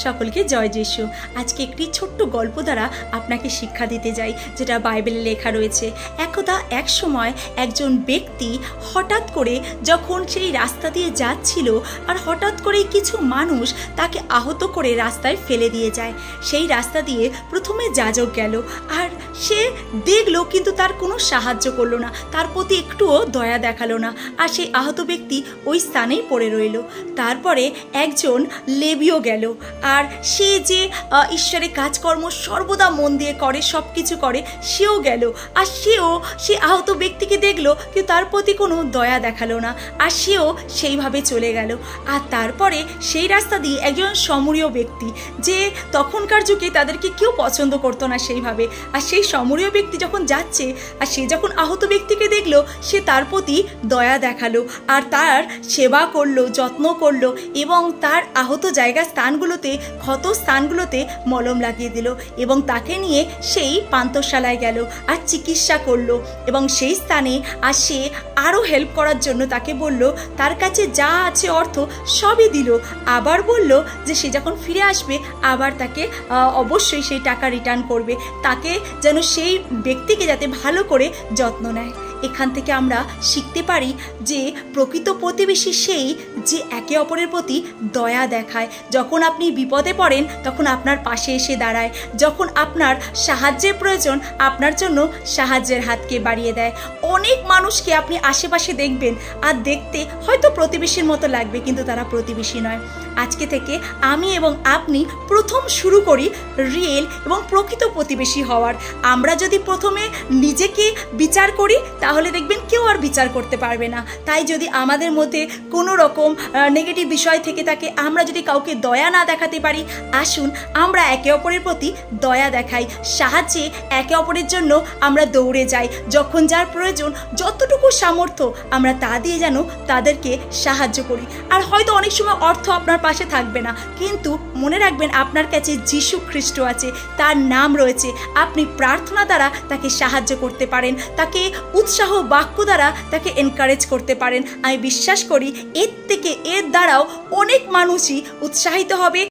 সকলকে জয় যিশু। আজকে একটি ছোট্ট গল্প দ্বারা আপনাকে শিক্ষা দিতে যাই, যেটা বাইবেলে লেখা রয়েছে। একদা এক সময় একজন ব্যক্তি হঠাৎ করে যখন সেই রাস্তা দিয়ে যাচ্ছিল, আর হঠাৎ করেই কিছু মানুষ তাকে আহত করে রাস্তায় ফেলে দিয়ে যায়। সেই রাস্তা দিয়ে প্রথমে যাজক গেল, আর সে দেখলো কিন্তু তার কোনো সাহায্য করলো না, তার প্রতি একটুও দয়া দেখালো না, আর সেই আহত ব্যক্তি ওই স্থানেই পড়ে রইল। তারপরে একজন লেবীয় গেল, আর সে যে ঈশ্বরের কাজকর্ম সর্বদা মন দিয়ে করে, সব কিছু করে, সেও গেল, আর সেও সে আহত ব্যক্তিকে দেখলো কিন্তু তার প্রতি কোনো দয়া দেখালো না, আর সেও সেইভাবে চলে গেল। আর তারপরে সেই রাস্তা দিয়ে একজন সমরীয় ব্যক্তি, যে তখনকার যুগে তাদেরকে কেউ পছন্দ করতো না সেইভাবে, আর সেই সমরীয় ব্যক্তি যখন যাচ্ছে, আর সে যখন আহত ব্যক্তিকে দেখলো, সে তার প্রতি দয়া দেখালো, আর তার সেবা করলো, যত্ন করলো, এবং তার আহত জায়গা স্থানগুলোতে, ক্ষত স্থানগুলোতে মলম লাগিয়ে দিল, এবং তাকে নিয়ে সেই পান্তশালায় গেল আর চিকিৎসা করলো। এবং সেই স্থানে আর সে আরও হেল্প করার জন্য তাকে বলল, তার কাছে যা আছে অর্থ সবই দিল, আবার বলল যে সে যখন ফিরে আসবে আবার তাকে অবশ্যই সেই টাকা রিটার্ন করবে, তাকে যেন সেই ব্যক্তিকে যাতে ভালো করে যত্ন নেয়। এখান থেকে আমরা শিখতে পারি যে প্রকৃত প্রতিবেশী সেই যে একে অপরের প্রতি দয়া দেখায়। যখন আপনি বিপদে পড়েন তখন আপনার পাশে এসে দাঁড়ায়, যখন আপনার সাহায্যের প্রয়োজন আপনার জন্য সাহায্যের হাতকে বাড়িয়ে দেয়। অনেক মানুষকে আপনি আশেপাশে দেখবেন, আর দেখতে হয়তো প্রতিবেশীর মতো লাগবে, কিন্তু তারা প্রতিবেশী নয়। আজকে থেকে আমি এবং আপনি প্রথম শুরু করি রিয়েল এবং প্রকৃত প্রতিবেশী হওয়ার। আমরা যদি প্রথমে নিজেকে বিচার করি তাহলে দেখবেন কেউ আর বিচার করতে পারবে না। তাই যদি আমাদের মধ্যে কোনো রকম নেগেটিভ বিষয় থেকে থাকে, আমরা যদি কাউকে দয়া না দেখাতে পারি, আসুন আমরা একে অপরের প্রতি দয়া দেখাই, সাহায্যে একে অপরের জন্য আমরা দৌড়ে যাই। যখন যার প্রয়োজন, যতটুকু সামর্থ্য আমরা তা দিয়ে যেন তাদেরকে সাহায্য করি। আর হয়তো অনেক সময় অর্থ আপনার পাশে থাকবে না, কিন্তু মনে রাখবেন আপনার কাছে যিশু খ্রিস্ট আছে, তার নাম রয়েছে। আপনি প্রার্থনা দ্বারা তাকে সাহায্য করতে পারেন, তাকে উৎসাহ বাক্য দ্বারা তাকে এনকারেজ করতে পারেন। আমি বিশ্বাস করি এর দ্বারাও অনেক মানুষই উৎসাহিত হবে।